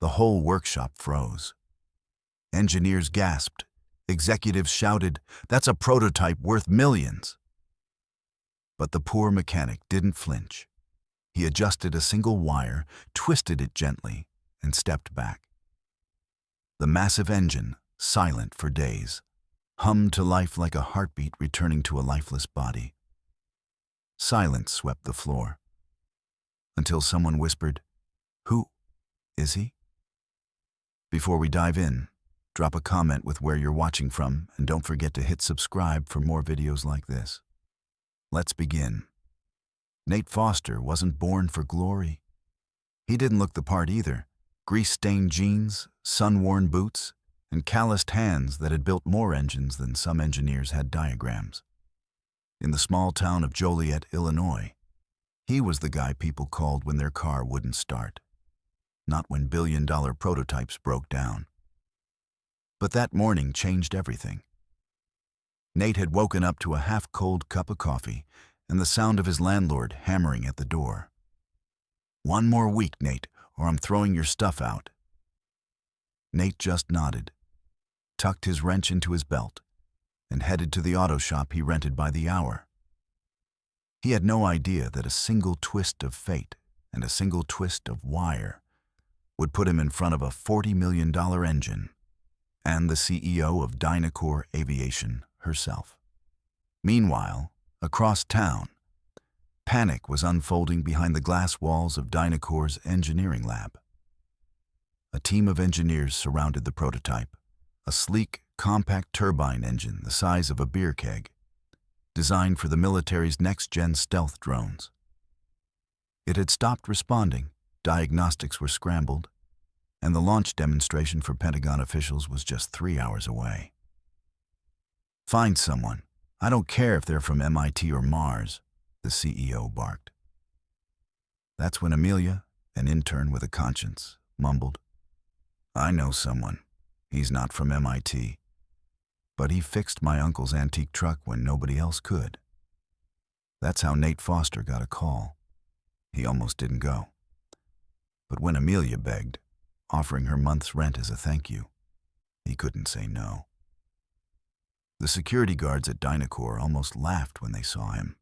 The whole workshop froze. Engineers gasped. Executives shouted, "That's a prototype worth millions." But the poor mechanic didn't flinch. He adjusted a single wire, twisted it gently, and stepped back. The massive engine, silent for days, hummed to life like a heartbeat returning to a lifeless body. Silence swept the floor, until someone whispered, "Who is he?" Before we dive in, drop a comment with where you're watching from, and don't forget to hit subscribe for more videos like this. Let's begin. Nate Foster wasn't born for glory. He didn't look the part either. Grease-stained jeans, sun-worn boots, and calloused hands that had built more engines than some engineers had diagrams. In the small town of Joliet, Illinois, he was the guy people called when their car wouldn't start, not when billion-dollar prototypes broke down. But that morning changed everything. Nate had woken up to a half-cold cup of coffee and the sound of his landlord hammering at the door. "One more week, Nate, or I'm throwing your stuff out." Nate just nodded, tucked his wrench into his belt, and headed to the auto shop he rented by the hour. He had no idea that a single twist of fate and a single twist of wire would put him in front of a $40 million engine and the CEO of Dinacore Aviation herself. Meanwhile, across town, panic was unfolding behind the glass walls of Dinacore's engineering lab. A team of engineers surrounded the prototype, a sleek, compact turbine engine the size of a beer keg, designed for the military's next-gen stealth drones. It had stopped responding, diagnostics were scrambled, and the launch demonstration for Pentagon officials was just 3 hours away. "Find someone. I don't care if they're from MIT or Mars," the CEO barked. That's when Amelia, an intern with a conscience, mumbled, "I know someone. He's not from MIT. But he fixed my uncle's antique truck when nobody else could." That's how Nate Foster got a call. He almost didn't go. But when Amelia begged, offering her month's rent as a thank you, he couldn't say no. The security guards at Dinacore almost laughed when they saw him.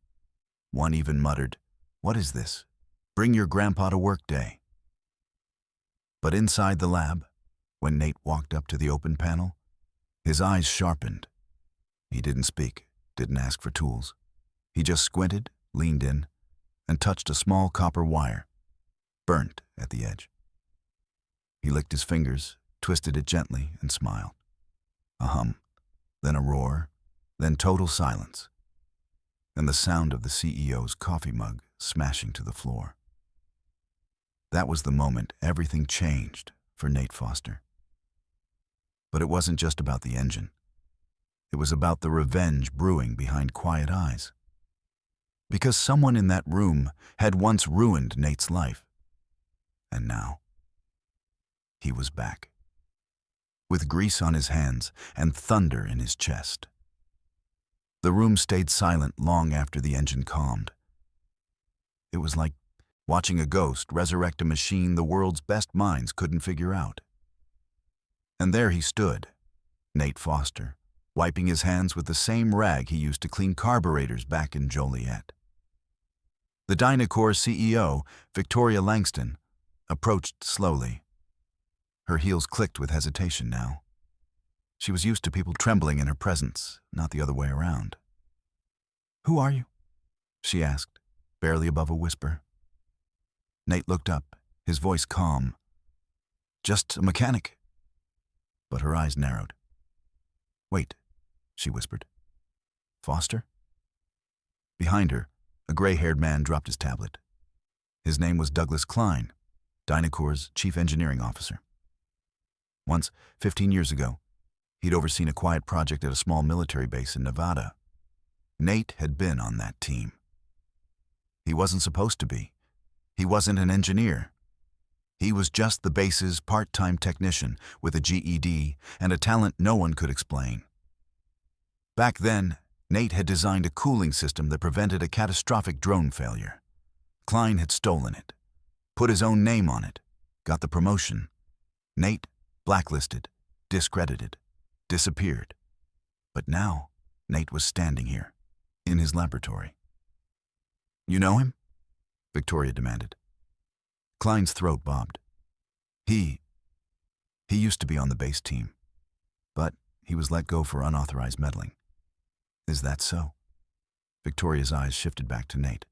One even muttered, "What is this? Bring your grandpa to work day." But inside the lab, when Nate walked up to the open panel, his eyes sharpened. He didn't speak, didn't ask for tools. He just squinted, leaned in, and touched a small copper wire, burnt at the edge. He licked his fingers, twisted it gently, and smiled. A hum, then a roar, then total silence, and the sound of the CEO's coffee mug smashing to the floor. That was the moment everything changed for Nate Foster. But it wasn't just about the engine. It was about the revenge brewing behind quiet eyes. Because someone in that room had once ruined Nate's life. And now, he was back, with grease on his hands and thunder in his chest. The room stayed silent long after the engine calmed. It was like watching a ghost resurrect a machine the world's best minds couldn't figure out. And there he stood, Nate Foster, wiping his hands with the same rag he used to clean carburetors back in Joliet. The Dinacore CEO, Victoria Langston, approached slowly. Her heels clicked with hesitation now. She was used to people trembling in her presence, not the other way around. "Who are you?" she asked, barely above a whisper. Nate looked up, his voice calm. "Just a mechanic." But her eyes narrowed. "Wait," she whispered. "Foster?" Behind her, a gray-haired man dropped his tablet. His name was Douglas Klein, Dinacore's chief engineering officer. Once, 15 years ago, he'd overseen a quiet project at a small military base in Nevada. Nate had been on that team. He wasn't supposed to be. He wasn't an engineer. He was just the base's part-time technician with a GED and a talent no one could explain. Back then, Nate had designed a cooling system that prevented a catastrophic drone failure. Klein had stolen it, put his own name on it, got the promotion, Nate, blacklisted, discredited, disappeared. But now, Nate was standing here, in his laboratory. "You know him?" Victoria demanded. Klein's throat bobbed. He used to be on the base team, but he was let go for unauthorized meddling. "Is that so?" Victoria's eyes shifted back to Nate.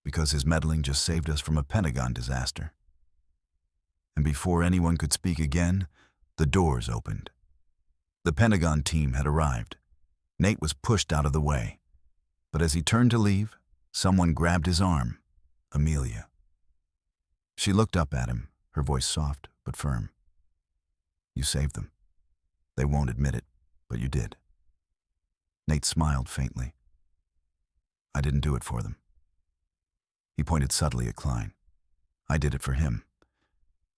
"Because his meddling just saved us from a Pentagon disaster." And before anyone could speak again, the doors opened. The Pentagon team had arrived. Nate was pushed out of the way. But as he turned to leave, someone grabbed his arm. Amelia. She looked up at him, her voice soft but firm. "You saved them. They won't admit it, but you did." Nate smiled faintly. "I didn't do it for them." He pointed subtly at Klein. "I did it for him.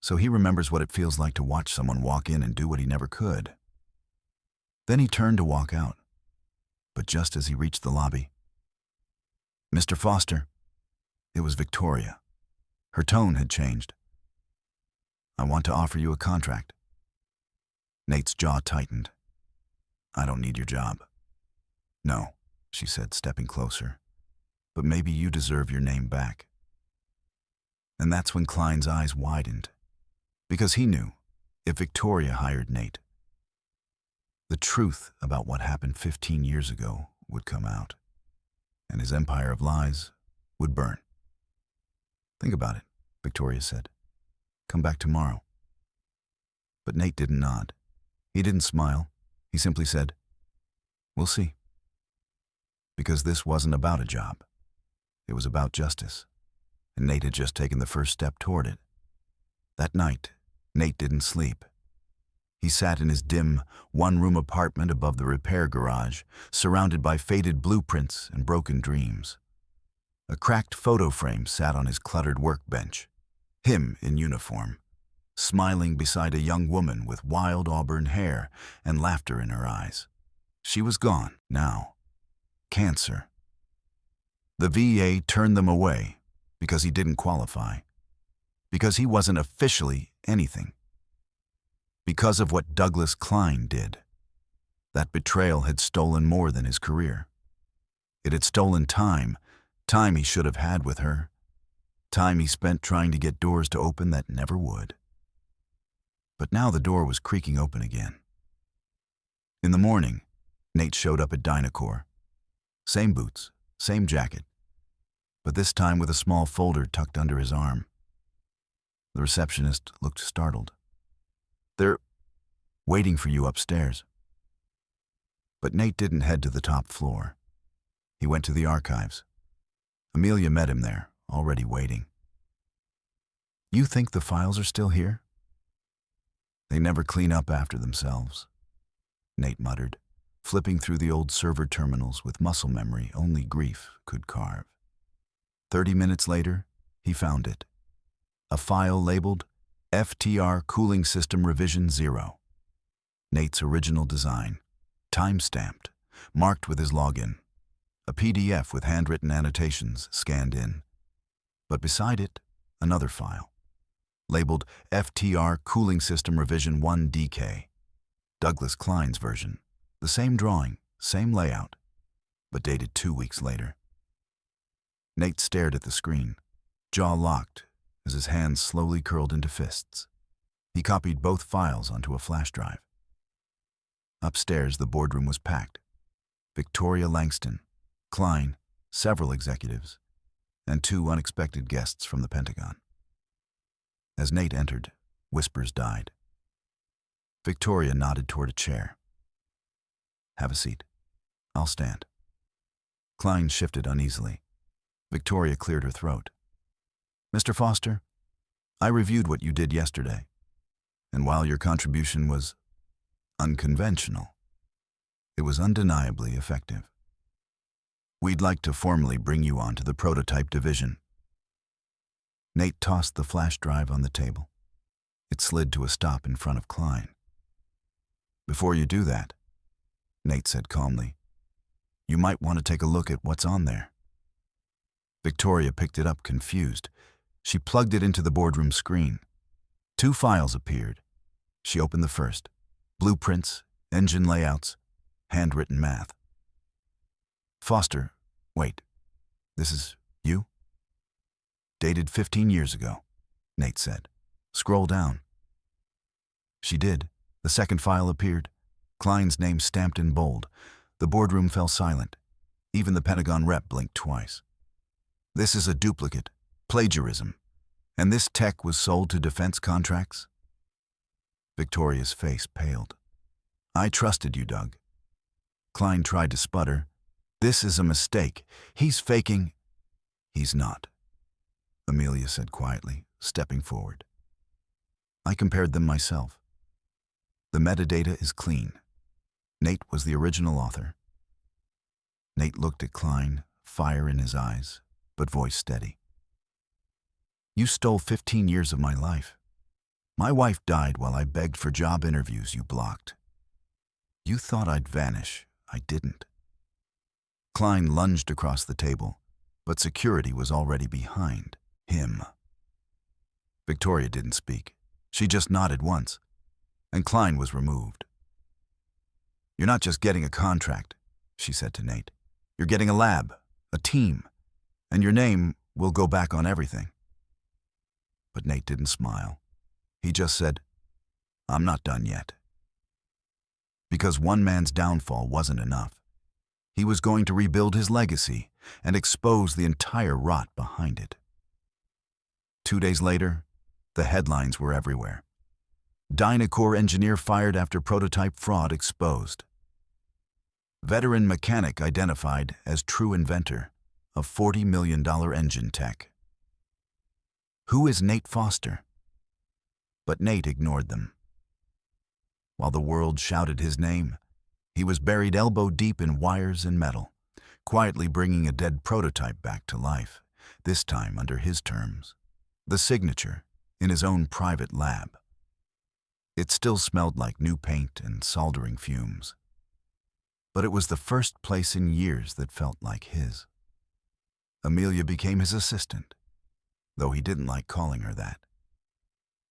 So he remembers what it feels like to watch someone walk in and do what he never could." Then he turned to walk out. But just as he reached the lobby, "Mr. Foster." It was Victoria. Her tone had changed. "I want to offer you a contract." Nate's jaw tightened. "I don't need your job." "No," she said, stepping closer. "But maybe you deserve your name back." And that's when Klein's eyes widened. Because he knew, if Victoria hired Nate, the truth about what happened 15 years ago would come out, and his empire of lies would burn. "Think about it," Victoria said. "Come back tomorrow." But Nate didn't nod. He didn't smile. He simply said, "We'll see." Because this wasn't about a job. It was about justice, and Nate had just taken the first step toward it. That night, Nate didn't sleep. He sat in his dim, one-room apartment above the repair garage, surrounded by faded blueprints and broken dreams. A cracked photo frame sat on his cluttered workbench, him in uniform, smiling beside a young woman with wild auburn hair and laughter in her eyes. She was gone now. Cancer. The VA turned them away because he didn't qualify, because he wasn't officially anything. Because of what Douglas Klein did. That betrayal had stolen more than his career. It had stolen time he should have had with her, time he spent trying to get doors to open that never would. But now the door was creaking open again. In the morning, Nate showed up at Dinacore. Same boots, same jacket, but this time with a small folder tucked under his arm. The receptionist looked startled. "They're waiting for you upstairs." But Nate didn't head to the top floor. He went to the archives. Amelia met him there, already waiting. "You think the files are still here?" "They never clean up after themselves," Nate muttered, flipping through the old server terminals with muscle memory only grief could carve. 30 minutes later, he found it. A file labeled FTR Cooling System Revision 0. Nate's original design, time-stamped, marked with his login. A PDF with handwritten annotations scanned in. But beside it, another file, labeled FTR Cooling System Revision 1DK. Douglas Klein's version. The same drawing, same layout, but dated 2 weeks later. Nate stared at the screen, jaw locked, as his hands slowly curled into fists. He copied both files onto a flash drive. Upstairs, the boardroom was packed. Victoria Langston, Klein, several executives, and 2 unexpected guests from the Pentagon. As Nate entered, whispers died. Victoria nodded toward a chair. "Have a seat. I'll stand." Klein shifted uneasily. Victoria cleared her throat. "Mr. Foster, I reviewed what you did yesterday, and while your contribution was unconventional, it was undeniably effective. We'd like to formally bring you on to the prototype division." Nate tossed the flash drive on the table. It slid to a stop in front of Klein. "Before you do that," Nate said calmly, "you might want to take a look at what's on there." Victoria picked it up, confused. She plugged it into the boardroom screen. 2 files appeared. She opened the first. Blueprints, engine layouts, handwritten math. Foster, wait, this is you? Dated 15 years ago, Nate said. Scroll down. She did. The second file appeared. Klein's name stamped in bold. The boardroom fell silent. Even the Pentagon rep blinked twice. This is a duplicate, plagiarism. And this tech was sold to defense contracts? Victoria's face paled. I trusted you, Doug. Klein tried to sputter. This is a mistake. He's faking. He's not, Amelia said quietly, stepping forward. I compared them myself. The metadata is clean. Nate was the original author. Nate looked at Klein, fire in his eyes, but voice steady. You stole 15 years of my life. My wife died while I begged for job interviews you blocked. You thought I'd vanish. I didn't. Klein lunged across the table, but security was already behind him. Victoria didn't speak. She just nodded once, and Klein was removed. You're not just getting a contract, she said to Nate. You're getting a lab, a team, and your name will go back on everything. But Nate didn't smile. He just said, I'm not done yet. Because one man's downfall wasn't enough. He was going to rebuild his legacy and expose the entire rot behind it. 2 days later, the headlines were everywhere. Dinacore engineer fired after prototype fraud exposed. Veteran mechanic identified as true inventor of $40 million engine tech. Who is Nate Foster? But Nate ignored them. While the world shouted his name, he was buried elbow deep in wires and metal, quietly bringing a dead prototype back to life, this time under his terms. The signature in his own private lab. It still smelled like new paint and soldering fumes. But it was the first place in years that felt like his. Amelia became his assistant, though he didn't like calling her that.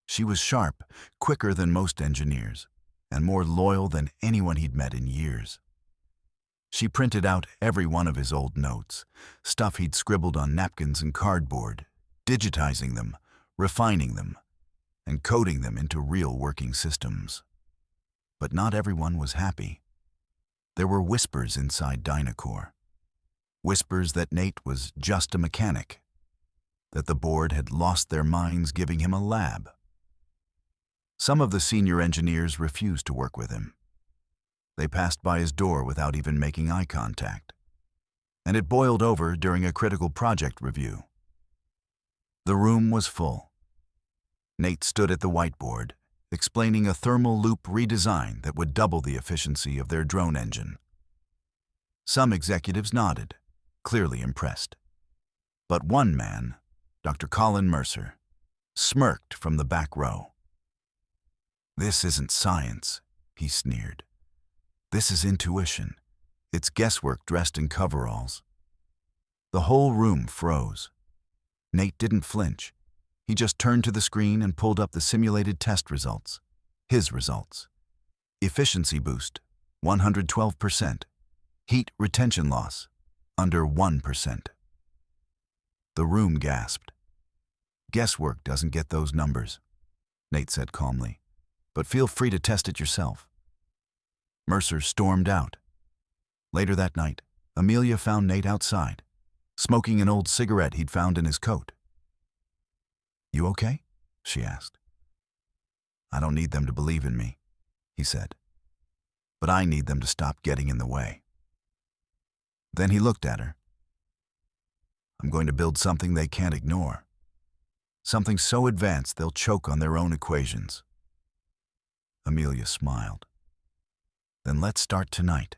She was sharp, quicker than most engineers, and more loyal than anyone he'd met in years. She printed out every one of his old notes, stuff he'd scribbled on napkins and cardboard, digitizing them, refining them, and coding them into real working systems. But not everyone was happy. There were whispers inside Dinacore. Whispers that Nate was just a mechanic, that the board had lost their minds giving him a lab. Some of the senior engineers refused to work with him. They passed by his door without even making eye contact. And it boiled over during a critical project review. The room was full. Nate stood at the whiteboard, explaining a thermal loop redesign that would double the efficiency of their drone engine. Some executives nodded, clearly impressed. But one man, Dr. Colin Mercer, smirked from the back row. This isn't science, he sneered. This is intuition. It's guesswork dressed in coveralls. The whole room froze. Nate didn't flinch. He just turned to the screen and pulled up the simulated test results. His results. Efficiency boost, 112%. Heat retention loss, under 1%. The room gasped. Guesswork doesn't get those numbers, Nate said calmly. But feel free to test it yourself. Mercer stormed out. Later that night, Amelia found Nate outside, smoking an old cigarette he'd found in his coat. You okay? She asked. I don't need them to believe in me, he said. But I need them to stop getting in the way. Then he looked at her. I'm going to build something they can't ignore. Something so advanced they'll choke on their own equations. Amelia smiled. Then let's start tonight.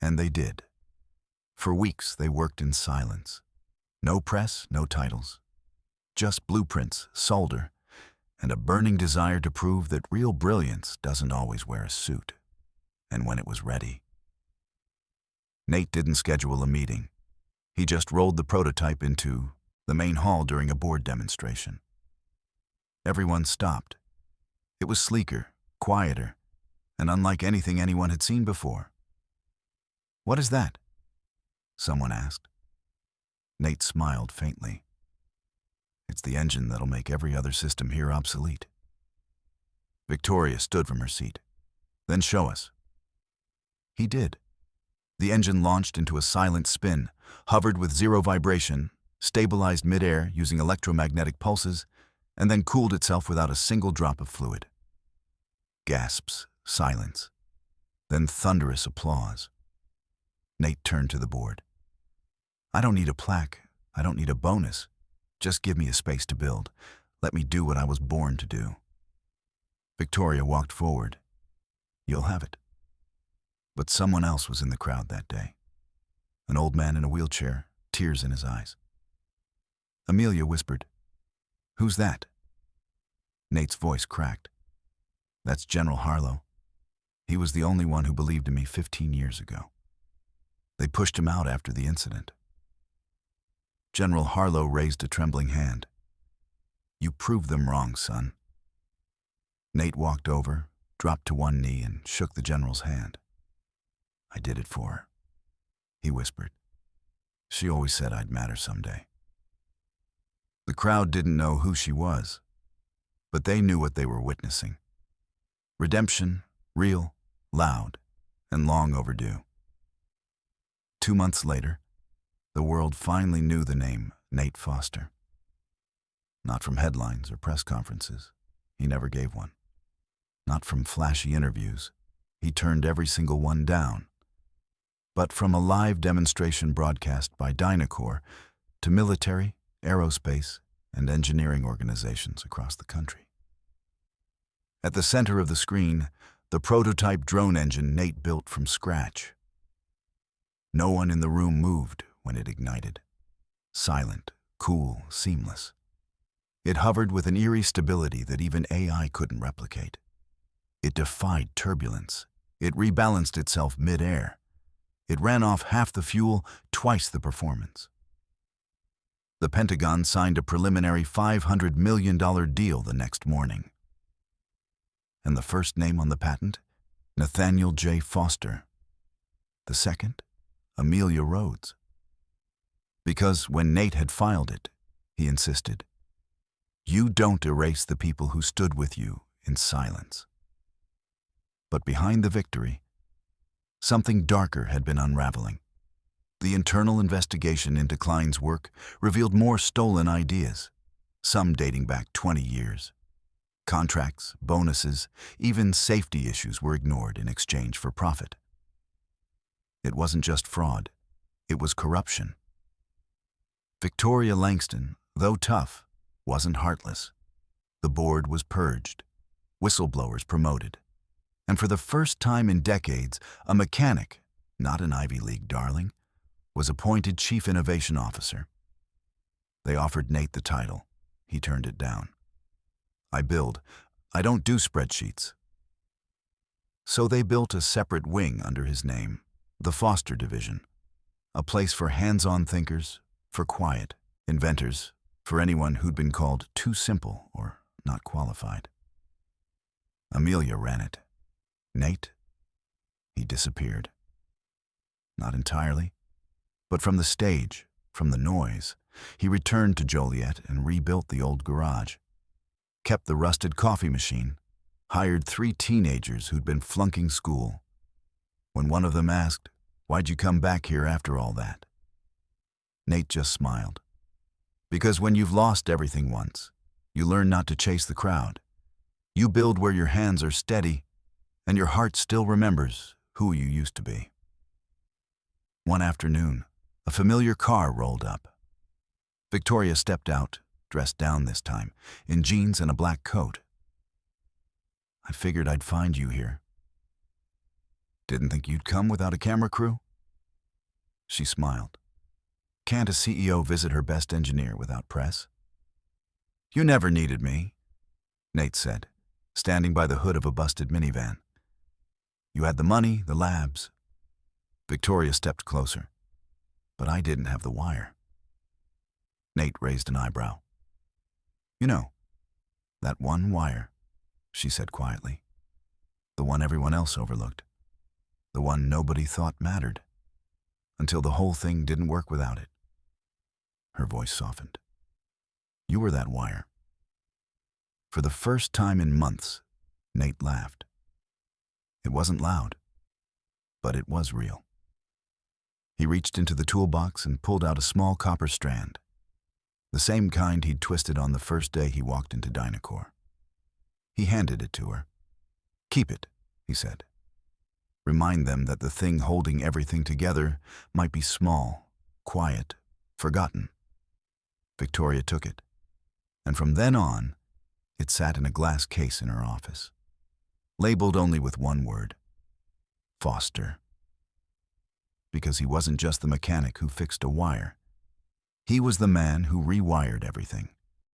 And they did. For weeks they worked in silence. No press, no titles. Just blueprints, solder, and a burning desire to prove that real brilliance doesn't always wear a suit. And when it was ready. Nate didn't schedule a meeting. He just rolled the prototype into the main hall during a board demonstration. Everyone stopped. It was sleeker, quieter, and unlike anything anyone had seen before. "What is that?" someone asked. Nate smiled faintly. "It's the engine that'll make every other system here obsolete." Victoria stood from her seat. "Then show us." He did. The engine launched into a silent spin, hovered with zero vibration, stabilized midair using electromagnetic pulses, and then cooled itself without a single drop of fluid. Gasps, silence, then thunderous applause. Nate turned to the board. "I don't need a plaque. I don't need a bonus. Just give me a space to build. Let me do what I was born to do." Victoria walked forward. "You'll have it." But someone else was in the crowd that day. An old man in a wheelchair, tears in his eyes. Amelia whispered, "Who's that?" Nate's voice cracked. "That's General Harlow. He was the only one who believed in me 15 years ago. They pushed him out after the incident." General Harlow raised a trembling hand. "You proved them wrong, son." Nate walked over, dropped to one knee, and shook the general's hand. "I did it for her," he whispered. "She always said I'd matter someday." The crowd didn't know who she was, but they knew what they were witnessing. Redemption, real, loud, and long overdue. 2 months later, the world finally knew the name Nate Foster. Not from headlines or press conferences. He never gave one. Not from flashy interviews. He turned every single one down. But from a live demonstration broadcast by Dinacore to military, aerospace, and engineering organizations across the country. At the center of the screen, the prototype drone engine Nate built from scratch. No one in the room moved when it ignited. Silent, cool, seamless. It hovered with an eerie stability that even AI couldn't replicate. It defied turbulence. It rebalanced itself mid-air. It ran off half the fuel, twice the performance. The Pentagon signed a preliminary $500 million deal the next morning. And the first name on the patent? Nathaniel J. Foster. The second? Amelia Rhodes. Because when Nate had filed it, he insisted, "You don't erase the people who stood with you in silence." But behind the victory, something darker had been unraveling. The internal investigation into Klein's work revealed more stolen ideas, some dating back 20 years. Contracts, bonuses, even safety issues were ignored in exchange for profit. It wasn't just fraud, it was corruption. Victoria Langston, though tough, wasn't heartless. The board was purged, whistleblowers promoted, and for the first time in decades, a mechanic, not an Ivy League darling, was appointed Chief Innovation Officer. They offered Nate the title. He turned it down. "I build. I don't do spreadsheets." So they built a separate wing under his name, the Foster Division, a place for hands-on thinkers, for quiet inventors, for anyone who'd been called too simple or not qualified. Amelia ran it. Nate? He disappeared. Not entirely, but from the stage, from the noise, he returned to Joliet and rebuilt the old garage. Kept the rusted coffee machine, hired 3 teenagers who'd been flunking school. When one of them asked, "Why'd you come back here after all that?" Nate just smiled. Because when you've lost everything once, you learn not to chase the crowd. You build where your hands are steady, and your heart still remembers who you used to be. One afternoon, a familiar car rolled up. Victoria stepped out, dressed down this time, in jeans and a black coat. "I figured I'd find you here." "Didn't think you'd come without a camera crew?" She smiled. Can't a CEO visit her best engineer without press? "You never needed me," Nate said, standing by the hood of a busted minivan. "You had the money, the labs." Victoria stepped closer. "But I didn't have the wire." Nate raised an eyebrow. "You know, That one wire, she said quietly. The one everyone else overlooked. The one nobody thought mattered. Until the whole thing didn't work without it. Her voice softened. You were that wire. For the first time in months, Nate laughed. It wasn't loud, but it was real. He reached into the toolbox and pulled out a small copper strand, the same kind he'd twisted on the first day he walked into Dinacore. He handed it to her. Keep it, he said. Remind them that the thing holding everything together might be small, quiet, forgotten. Victoria took it, and from then on, it sat in a glass case in her office, labeled only with one word: Foster. Because he wasn't just the mechanic who fixed a wire. He was the man who rewired everything.